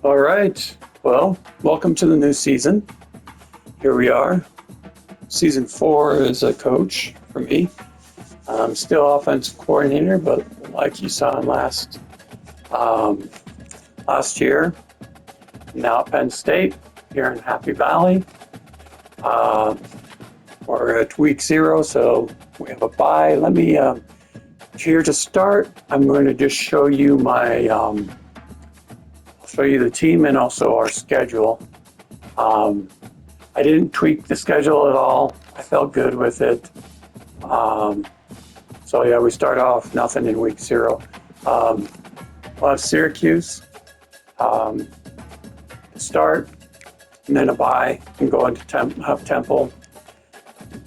All right. Well, welcome to the new season. Here we are. Season 4 as a coach for me. I'm still offensive coordinator, but like you saw in um, last year, now at Penn State here in Happy Valley. Uh, we're at week 0, so we have a bye. Here to start, I'm going to just show you show you the team and also our schedule. Um, I didn't tweak the schedule at all. I felt good with it. Um, so yeah, we start off nothing in week 0. Um, we'll have Syracuse to start, and then a bye, and go into Temple.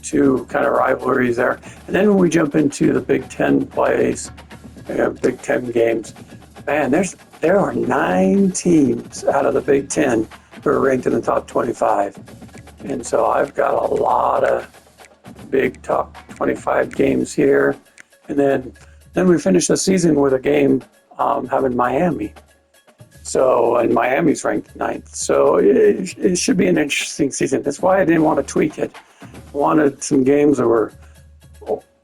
Two kind of rivalries there, and then when we jump into the Big Ten plays, Big Ten games, man, there are 9 teams out of the Big Ten who are ranked in the top 25. And so I've got a lot of big top 25 games here. And then we finish the season with a game having Miami. And Miami's ranked 9th. So it should be an interesting season. That's why I didn't want to tweak it. I wanted some games that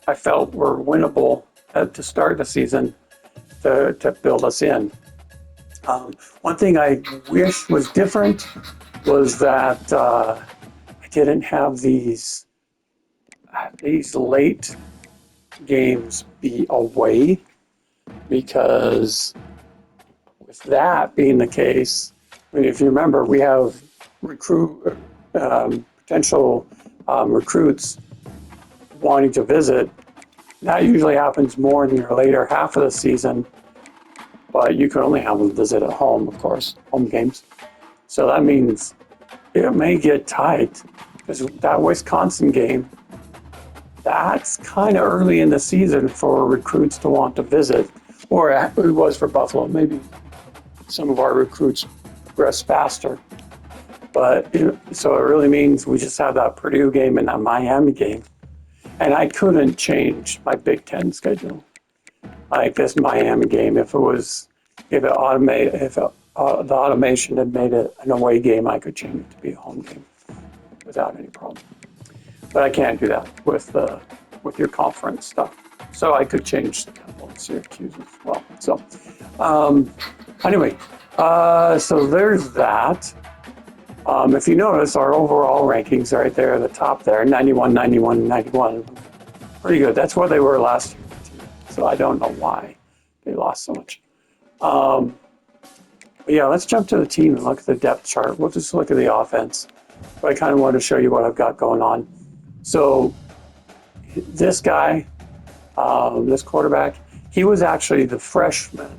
I felt were winnable to start the season to build us in. One thing I wish was different was that I didn't have these late games be away, because with that being the case, I mean, if you remember, we have potential recruits wanting to visit. That usually happens more in your later half of the season, but you can only have them visit at home, of course, home games. So that means it may get tight, because that Wisconsin game, that's kind of early in the season for recruits to want to visit, or it was for Buffalo. Maybe some of our recruits progress faster. But so it really means we just have that Purdue game and that Miami game. And I couldn't change my Big Ten schedule. Like this Miami game, if the automation had made it an away game, I could change it to be a home game without any problem. But I can't do that with your conference stuff. So I could change the Temple and Syracuse as well. So anyway, so there's that. If you notice, our overall rankings are right there at the top there, 91, 91, 91. Pretty good. That's where they were last year. So I don't know why they lost so much. But yeah, let's jump to the team and look at the depth chart. We'll just look at the offense. But I kind of want to show you what I've got going on. So this guy, this quarterback, he was actually the freshman.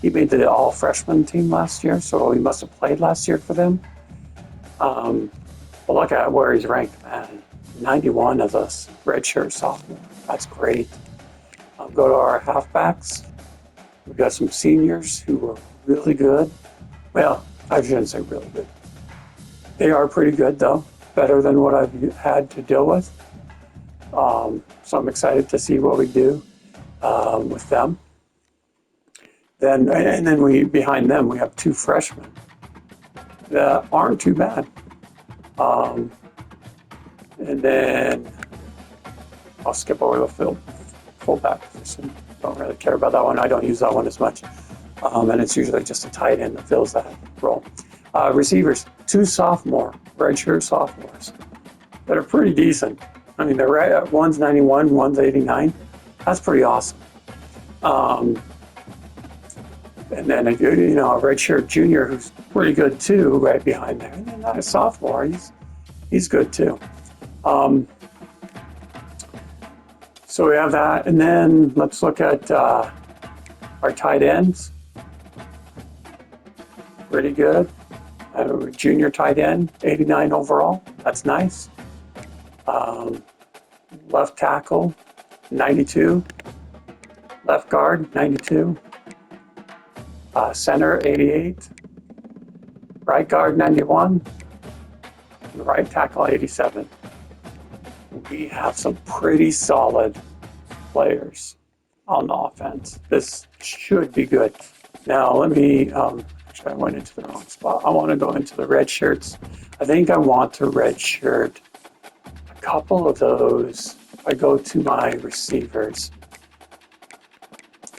He made the all-freshman team last year, so he must have played last year for them. But look at where he's ranked, man. 91 as a redshirt sophomore. That's great. Go to our halfbacks. We've got some seniors who are really good. Well, I shouldn't say really good. They are pretty good, though. Better than what I've had to deal with. So I'm excited to see what we do with them. Then behind them, we have 2 freshmen that aren't too bad. And then I'll skip over the fullback position. Don't really care about that one. I don't use that one as much. And it's usually just a tight end that fills that role. Receivers, 2 redshirt sophomores that are pretty decent. I mean, they're right at one's 91, one's 89. That's pretty awesome. And then a redshirt junior who's pretty good too, right behind there. And then not a sophomore, he's good too. So we have that, and then let's look at our tight ends. Pretty good. Junior tight end, 89 overall. That's nice. Left tackle, 92. Left guard, 92. Center, 88. Right guard, 91. And right tackle, 87. We have some pretty solid players on the offense. This should be good. Now, let me Actually, I went into the wrong spot. I want to go into the red shirts. I think I want to red shirt a couple of those. I go to my receivers.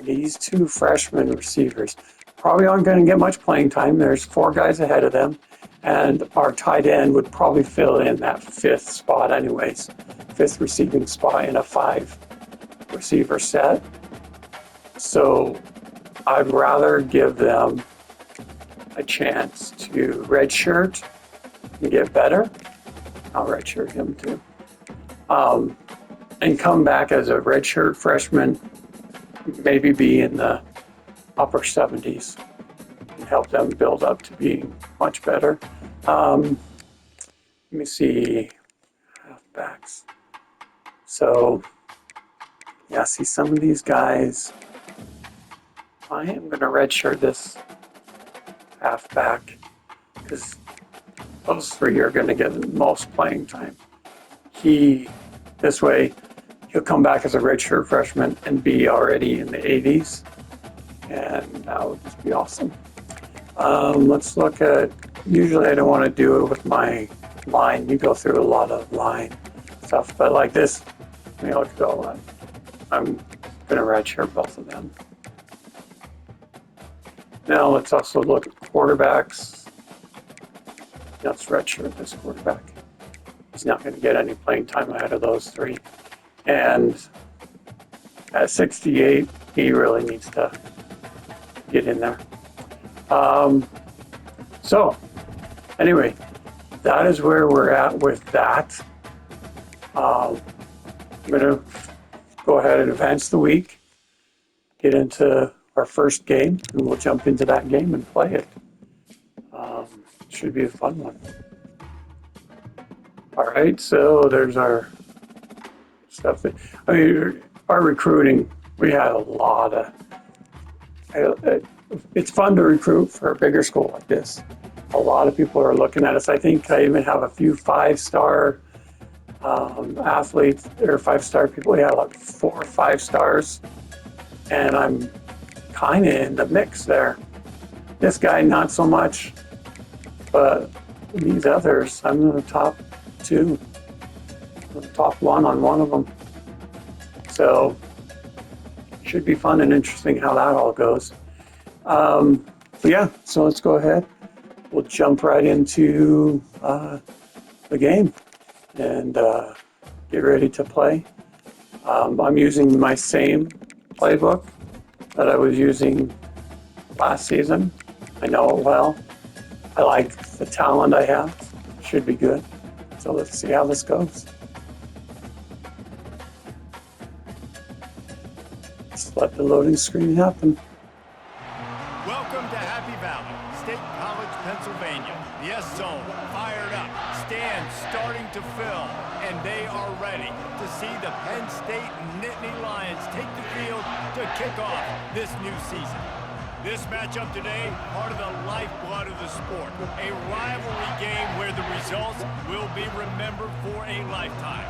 These two freshman receivers probably aren't going to get much playing time. There's 4 guys ahead of them, and our tight end would probably fill in that 5th spot anyways, 5th receiving spot in a 5 receiver set. So I'd rather give them a chance to redshirt and get better. I'll redshirt him too. And come back as a redshirt freshman, maybe be in the upper 70s and help them build up to being much better. Let me see, halfbacks. So, yeah, see some of these guys. I am going to redshirt this halfback because those 3 are going to get the most playing time. This way, he'll come back as a redshirt freshman and be already in the 80s, and that would just be awesome. Let's look at, usually I don't want to do it with my line. You go through a lot of line stuff, but like this, let me look at all that. I'm going to redshirt both of them. Now let's also look at quarterbacks. Let's redshirt this quarterback. He's not going to get any playing time ahead of those 3. And at 68, he really needs to get in there. So anyway, that is where we're at with that. I'm going to go ahead and advance the week, get into our first game, and we'll jump into that game and play it. Should be a fun one. All right, so there's our stuff. I mean, our recruiting, we had a lot of, it's fun to recruit for a bigger school like this. A lot of people are looking at us. I think I even have a few 5-star athletes or 5-star people. We have like 4 or 5 stars, and I'm kind of in the mix there. This guy, not so much, but these others, I'm in the top 2, the top 1 on one of them. So should be fun and interesting how that all goes. But yeah, so let's go ahead. We'll jump right into the game and get ready to play. I'm using my same playbook that I was using last season. I know it well. I like the talent I have. Should be good. So let's see how this goes. Just let the loading screen happen. Welcome to Happy Valley, State College, Pennsylvania. The S-Zone fired up, stands starting to fill, and they are ready to see the Penn State Nittany Lions take the field to kick off this new season. This matchup today, part of the lifeblood of the sport, a rivalry game where the results will be remembered for a lifetime.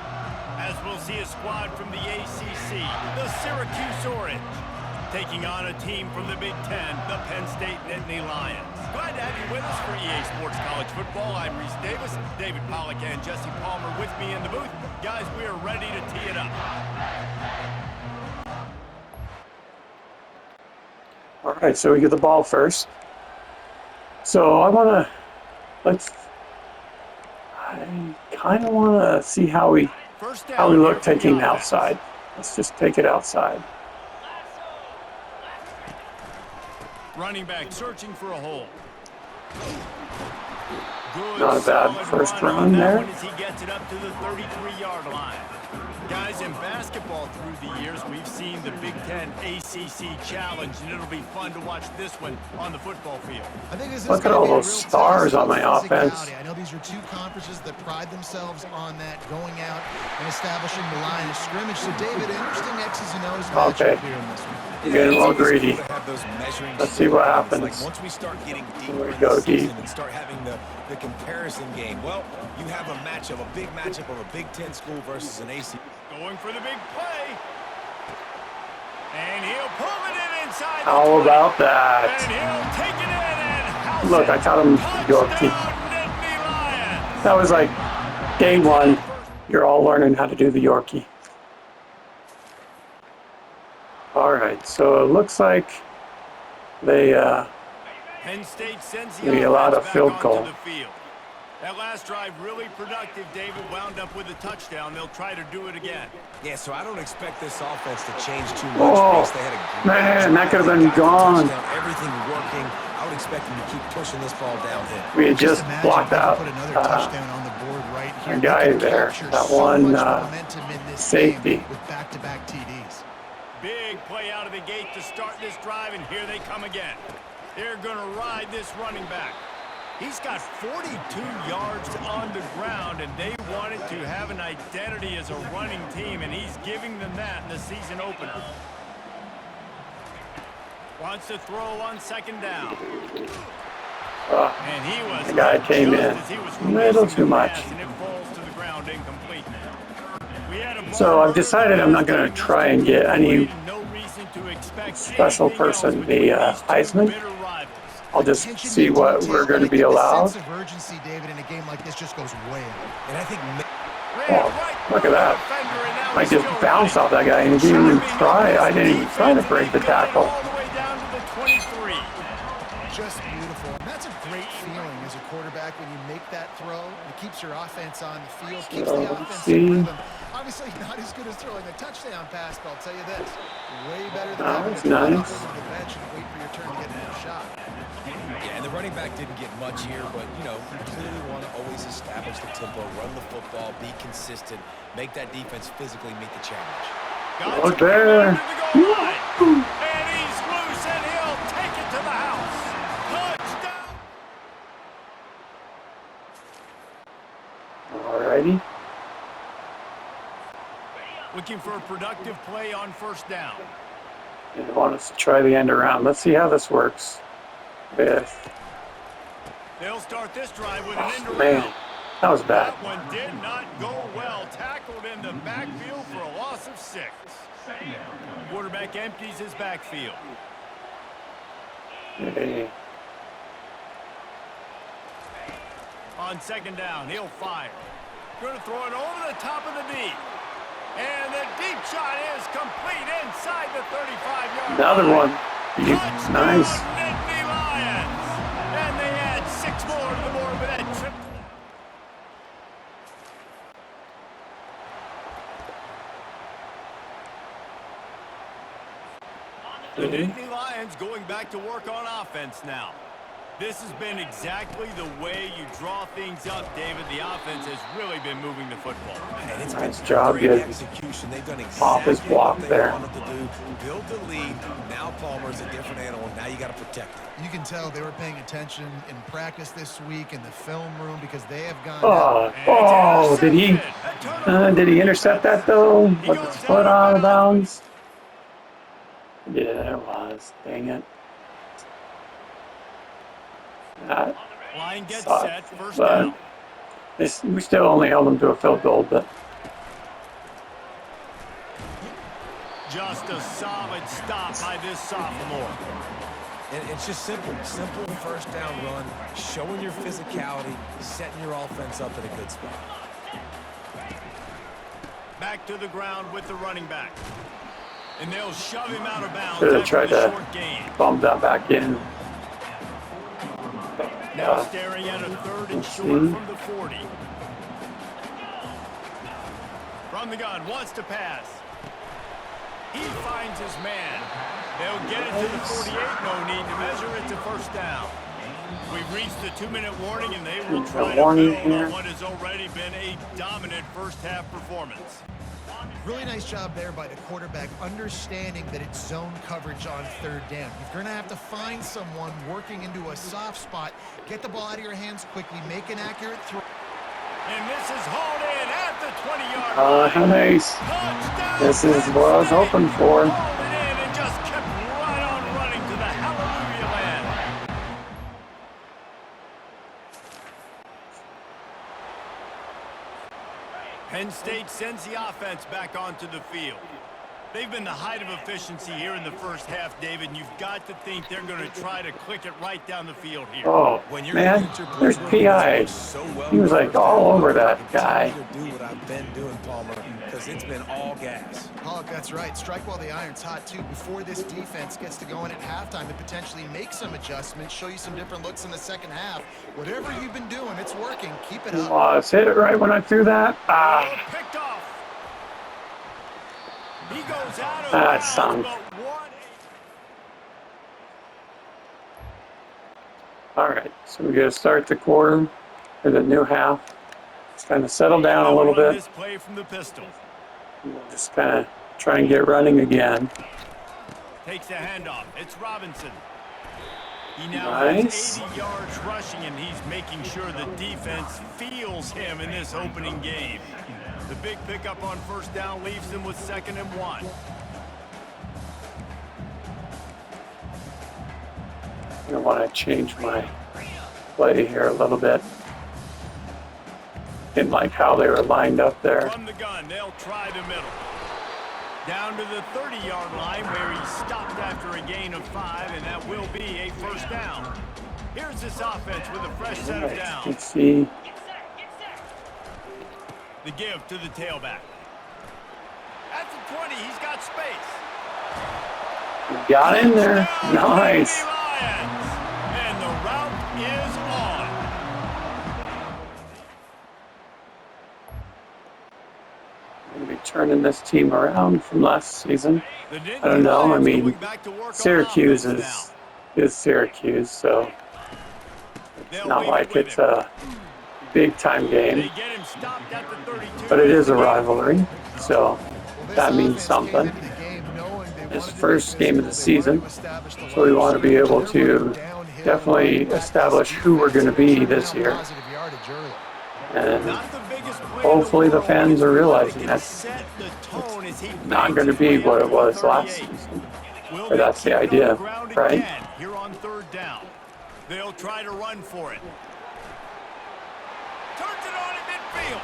As we'll see a squad from the ACC, the Syracuse Orange, taking on a team from the Big Ten, the Penn State Nittany Lions. Glad to have you with us for EA Sports College Football. I'm Reese Davis, David Pollack and Jesse Palmer with me in the booth. Guys, we are ready to tee it up. All right, so we get the ball first. So I kind of want to see how we look taking the outside. Let's just take it outside. Running back searching for a hole. Good, not a bad first run there. As he gets it up to the 33-yard line. Guys, in basketball through the years, we've seen the Big Ten ACC Challenge, and it'll be fun to watch this one on the football field. I think this is Look at all those stars on my offense. I know these are 2 conferences that pride themselves on that, going out and establishing the line of scrimmage. So, David, interesting X's and O's matchup here in this one. You're getting a little greedy. Let's see what happens. Like once we start getting deeper we in go the season deep. and start having the comparison game, well, you have a matchup, a big matchup of a Big Ten school versus an ACC. Going for the big play. And he'll pull it in inside. How about that? And he'll take it in and Look, I taught him Yorkie. Touchdown, Nittany Lions! That was like day one. You're all learning how to do the Yorkie. All right, so it looks like they Penn State sends the maybe allowed a offense back field onto goal. the field. That last drive really productive, David, wound up with a touchdown. They'll try to do it again. Yeah, so I don't expect this offense to change too much. Oh, They had a great man, that drive. could have They been got the gone. touchdown, everything working. I would expect them to keep pushing this ball downhill. We had just imagine blocked they could out put another touchdown on the board right here. a They guy could there. capture That so one much momentum in this safety. game with back-to-back TDs. Big play out of the gate to start this drive, and here they come again. They're going to ride this running back. He's got 42 yards on the ground, and they wanted to have an identity as a running team, and he's giving them that in the season opener. Wants to throw on second down. And he was the guy came in a little too much. And it falls to the ground incomplete now. We had a So I've decided I'm not going to try and get any no reason to expect special anything else person between the these two Heisman. bitter rivals. I'll just Attention see to what detail, we're going to and I be think the allowed. sense of urgency, David, in a game like this just goes way up. And I think Oh, look at that. I just bounced off that guy and he didn't even try. I didn't even try to break the tackle. All the way down to the 23. Just beautiful. And that's a great feeling as a quarterback when you make that throw. It keeps your offense on the field, keeps the offense in rhythm. Obviously not as good as throwing a touchdown pass, but I'll tell you this. Way better than having to throw nice. over the bench and wait for your turn to get another shot. Yeah, and the running back didn't get much here, but, you know, you clearly want to always establish the tempo, run the football, be consistent, make that defense physically meet the challenge. Look there. And he's loose, and he'll take it to the house. Touchdown. Alrighty. Looking for a productive play on first down. They want us to try the end around. Let's see how this works. With, They'll start this drive with an end around. man, that was bad. That one did not go well. Tackled in the backfield for a loss of 6. Quarterback empties his backfield. Hey. On second down, he'll fire. Going to throw it over the top of the deep. And the deep shot is complete inside the 35-yard line. Another one. Touchdown, Nice. Nittany Lions. And they add 6 more to the board with that trip. The Nittany Lions going back to work on offense now. This has been exactly the way you draw things up, David. The offense has really been moving the football. And it's Nice been job, great good. execution. They've done Off his exactly block what they there. wanted to do. Build the lead. Now Palmer's a different animal. Now you got to protect it. You can tell they were paying attention in practice this week in the film room because they have gone Did he intercept that though? With his foot out of bounds? Yeah, it was. Dang it. That Line gets sucked, set, first but down. we still only held them to a field goal, but Just a solid stop by this sophomore. And it's just simple first down run, showing your physicality, setting your offense up in a good spot. Back to the ground with the running back. And they'll shove him out of bounds should have after tried the to short gain. bump that back in. Now staring at a 3rd and short from the 40. From the gun, wants to pass. He finds his man. They'll get it to the 48. No need to measure it to first down. We've reached the 2-minute warning, and they will try to build on what has already been a dominant first-half performance. Really nice job there by the quarterback, understanding that it's zone coverage on 3rd down. You're going to have to find someone working into a soft spot, get the ball out of your hands quickly, make an accurate throw. And this is hauled in at the 20-yard line. How nice. Touchdown, This is what I was hoping for. hauled it in and just kept right on running to the hallelujah land. Penn State sends the offense back onto the field. They've been the height of efficiency here in the first half, David, and you've got to think they're going to try to click it right down the field here. Oh, man, there's P.I. He was like all over that guy. Do what I've been doing, Palmer, because it's been all gas. Pollock, that's right. Strike while the iron's hot, too, before this defense gets to going at halftime to potentially make some adjustments, show you some different looks in the second half. Whatever you've been doing, it's working. Keep it up. Oh, hit it right when I threw that. Picked off. He goes out of That bounds, sunk. but what All right, so we got to start the quarter or the new half. It's kind of settle down a little bit. This play from the pistol. We'll just kind of try and get running again. Takes the handoff. It's Robinson. He now Nice. has 80 yards rushing, and he's making sure the defense feels him in this opening game. The big pickup on first down leaves them with 2nd and 1. I want to change my play here a little bit. Didn't like how they were lined up there. From the gun, they'll try the middle. Down to the 30-yard line where he stopped after a gain of 5, and that will be a first down. Here's this offense with a fresh set of downs. Let's see. The give to the tailback. At the 20, he's got space. Got in there. Nice. Lions. And the route is on. Going to be turning this team around from last season. I don't know. I mean, Syracuse is Syracuse, so it's not like it's a big-time game. But it is a rivalry, so that means something. It's the first game of the season, so we want to be able to definitely establish who we're going to be this year. And hopefully the fans are realizing that it's not going to be what it was last season. Or that's the idea, right? Here on 3rd down. They'll try to run for it. Turns it on in midfield.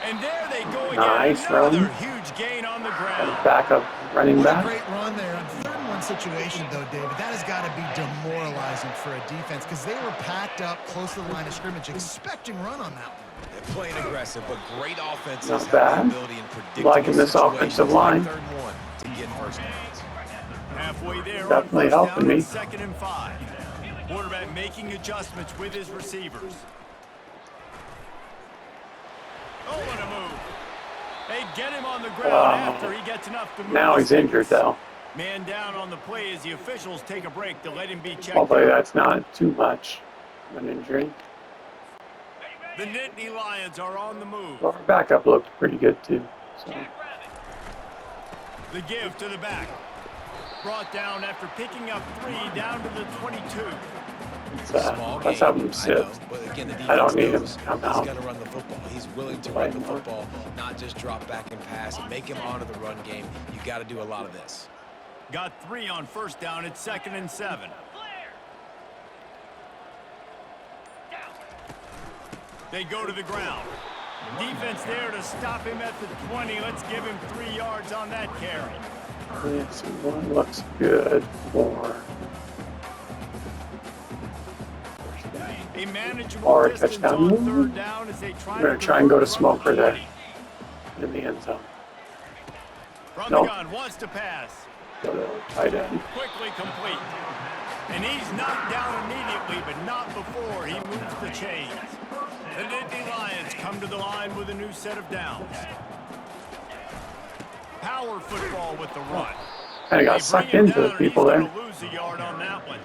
And there they go again. Nice Another run. huge gain on the ground. Backup running What a back. great run there. On 3rd and 1 situation, though, David, that has got to be demoralizing for a defense because they were packed up close to the line of scrimmage, expecting run on that one. They're playing aggressive, but great offenses Not have bad. the ability in predictable Liking this situations offensive like line. 3rd and 1 to get first downs. Halfway there Definitely on 1st helping down me. and 2nd and 5. Quarterback making adjustments with his receivers. Oh, what a move. They get him on the ground after he gets enough to move. Now he's injured, though. Man down on the play as the officials take a break to let him be checked. Hopefully that's not too much of an injury. The Nittany Lions are on the move. Well, our backup looked pretty good, too. So. The give to the back. Brought down after picking up 3 down to the 22. Let's have him sit. I don't need him to come out. He's got to run the football. He's willing to run the football, not just drop back and pass and make him honor the run game. You got to do a lot of this. Got 3 on 1st down. It's 2nd and 7. They go to the ground. Defense there to stop him at the 20. Let's give him 3 yards on that carry. This one looks good for A manageable or a distance touchdown. on 3rd down as they We're going to try and go to Smoker there in the end zone. From Nope. the gun, wants to pass. Go to tight end. Quickly complete. And he's knocked down immediately, but not before he moves the chains. The Nittany Lions come to the line with a new set of downs. Power football with the run. Kind of got sucked into the people there. Lose a yard on that one.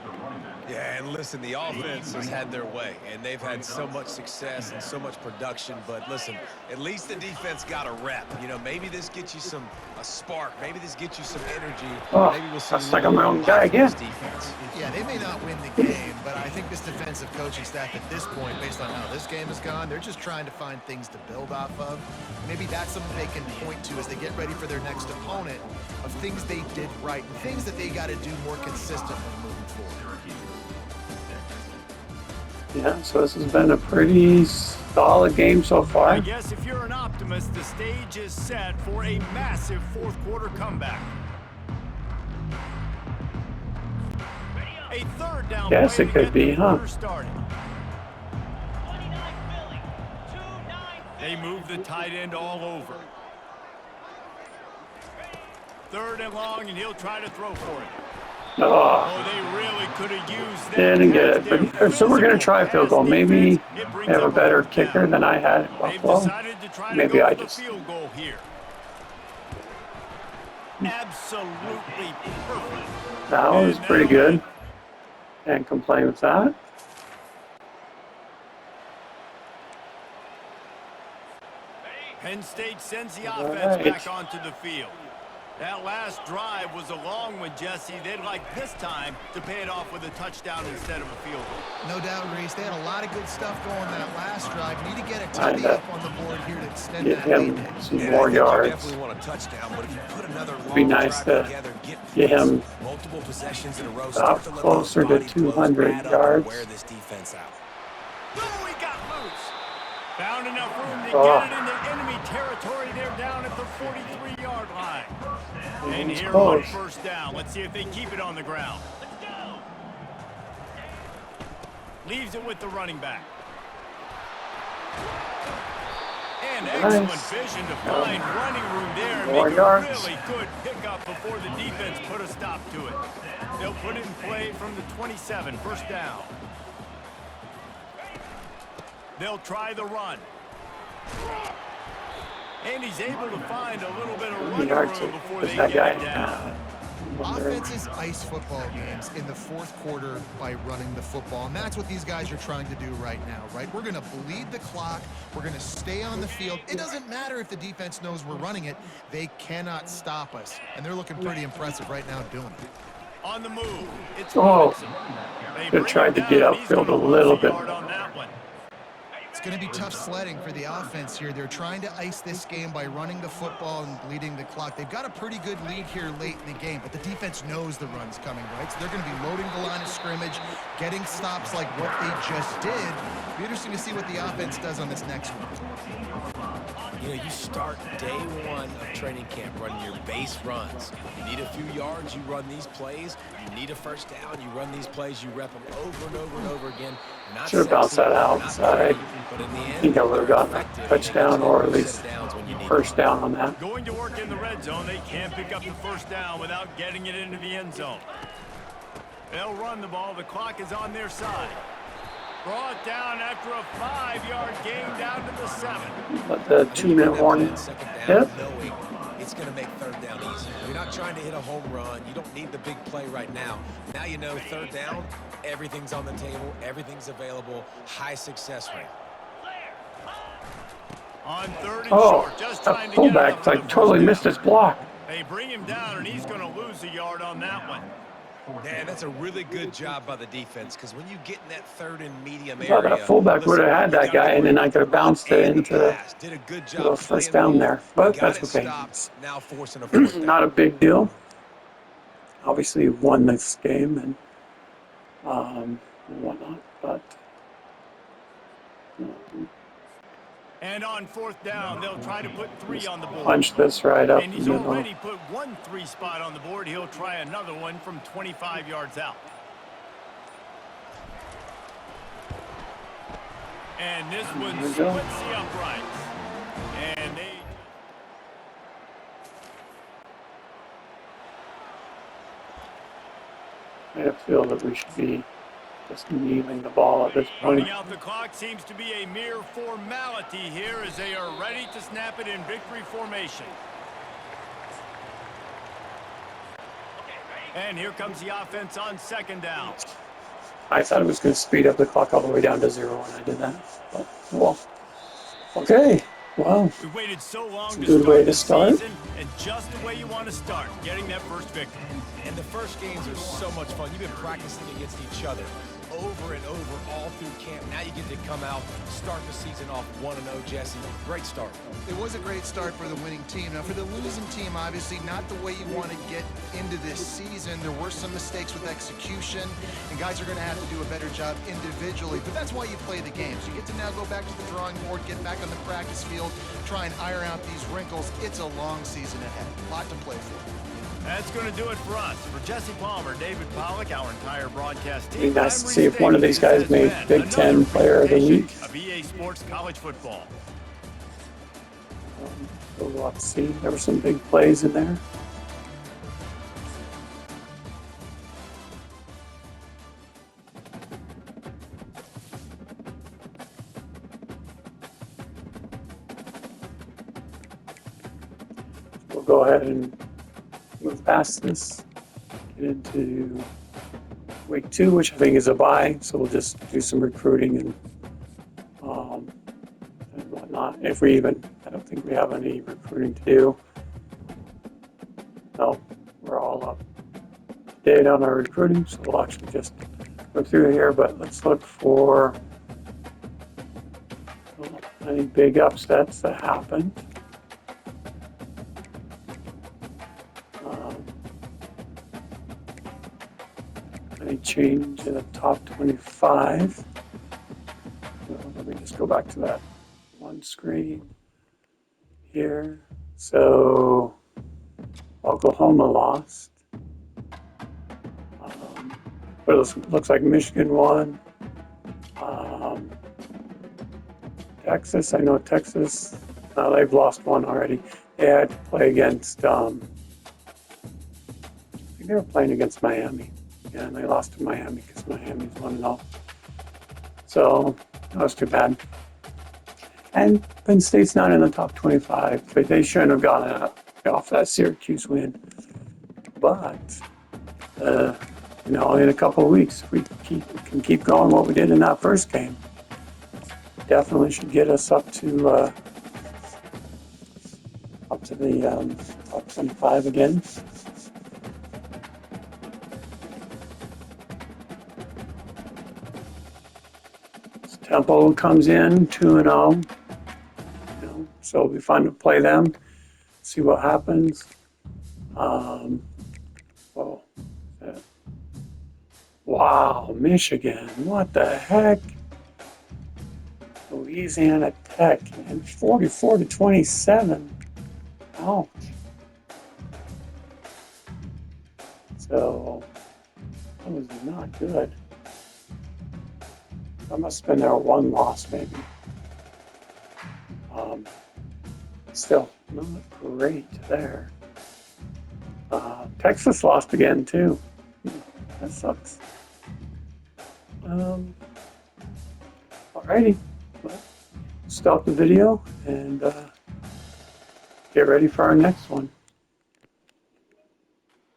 Yeah, and listen, the offense has had their way, and they've had so much success and so much production. But listen, at least the defense got a rep. You know, maybe this gets you a spark. Maybe this gets you some energy. Oh, maybe we'll see that's like I'm my own guy again. Defense. Yeah, they may not win the game, but I think this defensive coaching staff at this point, based on how this game has gone, they're just trying to find things to build off of. Maybe that's something they can point to as they get ready for their next opponent of things they did right and things that they got to do more consistently moving forward. Yeah, so this has been a pretty solid game so I far. guess if you're an optimist, the stage is set for a massive fourth quarter comeback. A third down Yes, play it to could get be, the huh? quarter started. They move the tight end all over. Third and long, and he'll try to throw for it. Oh, Oh, they really could have used that. didn't get pass it. there. But, so we're going to try a field goal. Maybe It they brings have a up better fourth kicker down. than I had at They've Buffalo. decided to try to Maybe go I for the just field goal here. Absolutely perfect. that was And pretty that'll good. Can't complain with that. Penn State sends the All offense right. back onto the field. That last drive was a long one, Jesse. They'd like this time to pay it off with a touchdown instead of a field goal. No doubt, Reese. They had a lot of good stuff going that last drive. Need to get a Trying touchie to up on the board here to extend get that him lead. some Yeah, I more think you yards. definitely want a touchdown, but if you put another long Be nice drive to together, get get points, him multiple possessions in a row, up start to let those closer to body blows 200 add up and yards. wear this defense out. Oh, he got loose. Found enough room to Oh. get it into enemy territory. They're down at the 43-yard line. And It's here on close. first down. Let's see if they keep it on the ground. Leaves it with the running back. And excellent Nice. vision to find running room there and More make yards. a really good pickup before the defense put a stop to it. They'll put it in play from the 27, first down. They'll try the run. And he's able to find a little bit of running Yards room before with they that get guy. it down. Offenses ice football games in the fourth quarter by running the football, and that's what these guys are trying to do right now, right? We're going to bleed the clock. We're going to stay on the field. It doesn't matter if the defense knows we're running it. They cannot stop us, and they're looking pretty impressive right now doing it. On the move, it's Oh, Robinson. They could have bring tried to him get down, and he's upfield gonna a lose little a bit. yard on that one. It's going to be tough sledding for the offense here. They're trying to ice this game by running the football and bleeding the clock. They've got a pretty good lead here late in the game, but the defense knows the run's coming, right? So they're going to be loading the line of scrimmage, getting stops like what they just did. It'll be interesting to see what the offense does on this next one. You know, you start day one of training camp running your base runs. You need a few yards, you run these plays. You need a first down, you run these plays. You rep them over and over and over again. Not Should have bounced sexy, that not outside. pretty, but in the I end, think I would have they're gotten a effective. touchdown They get you or a at set least of downs when you need first them. down on that. Going to work in the red zone. They can't pick up the first down without getting it into the end zone. They'll run the ball. The clock is on their side. Brought down after a 5-yard gain down to the 7. But the 2-minute warning Second hit. down, knowing it's going to make third down easy. You're not trying to hit a home run. You don't need the big play right now. Now you know third down, everything's on the table, everything's available, high success rate. On third and Oh, short, just that trying to get fullback enough for the like totally first missed down. his block. They bring him down, and he's going to lose a yard on that one. Man, that's a really good job by the defense because when you get in that third and medium I thought area, that fullback would have had that guy, and then I could have bounced it into the did a good job little first playing down ball, there. But got that's it okay. stopped, now forcing a fourth down. Not a big deal. Obviously, won this game and whatnot, but And on fourth down, they'll try to put 3 on the board. punch this right up And the he's middle. already put 1 3 spot on the board. He'll try another one from 25 yards out. And this one There we splits go. the uprights. And they... I feel that we should be just kneeling the ball at this point. Running out the clock seems to be a mere formality here as they are ready to snap it in victory formation. And here comes the offense on second down. I thought it was going to speed up the clock all the way down to 0 when I did that. But, well, okay. Well, We waited so long to good start way to the start. season, and just the way you want to start, getting that first victory. And the first games are so much fun. You've been practicing against each other over and over all all through camp. Now you get to come out, start the season off 1-0, Jesse. Great start. It was a great start for the winning team. Now, for the losing team, obviously not the way you want to get into this season. There were some mistakes with execution, and guys are going to have to do a better job individually. But that's why you play the games. You get to now go back to the drawing board, get back on the practice field, try and iron out these wrinkles. It's a long season ahead. A lot to play for. That's going to do it for us. For Jesse Palmer, David Pollack, our entire broadcast team. It'd be nice to see if one of these guys made Big Ten Player of the Week. Of EA Sports College Football. We'll have to see. There were some big plays in there. We'll go ahead and move past this, get into week 2, which I think is a bye. So we'll just do some recruiting and whatnot. If we even, I don't think we have any recruiting to do. No, we're all up to date on our recruiting, so we'll actually just go through here. But let's look for any big upsets that happened. Any change in the top 25. Let me just go back to that one screen here. So Oklahoma lost. But it looks like Michigan won. Texas, I know Texas, they've lost one already. They had to play against, I think they were playing against Miami. Yeah, and they lost to Miami because Miami's 1-0. So that was too bad. And Penn State's not in the top 25, but they shouldn't have gotten off that Syracuse win. But, in a couple of weeks, if we can keep going what we did in that first game, definitely should get us up to the top 25 again. Temple comes in 2-0, so it'll be fun to play them, see what happens. Wow, Michigan, what the heck? Louisiana Tech, and 44-27. Ouch. So that was not good. I must have been their one loss, maybe. Still, not great there. Texas lost again, too. That sucks. Alrighty. Well, stop the video and get ready for our next one.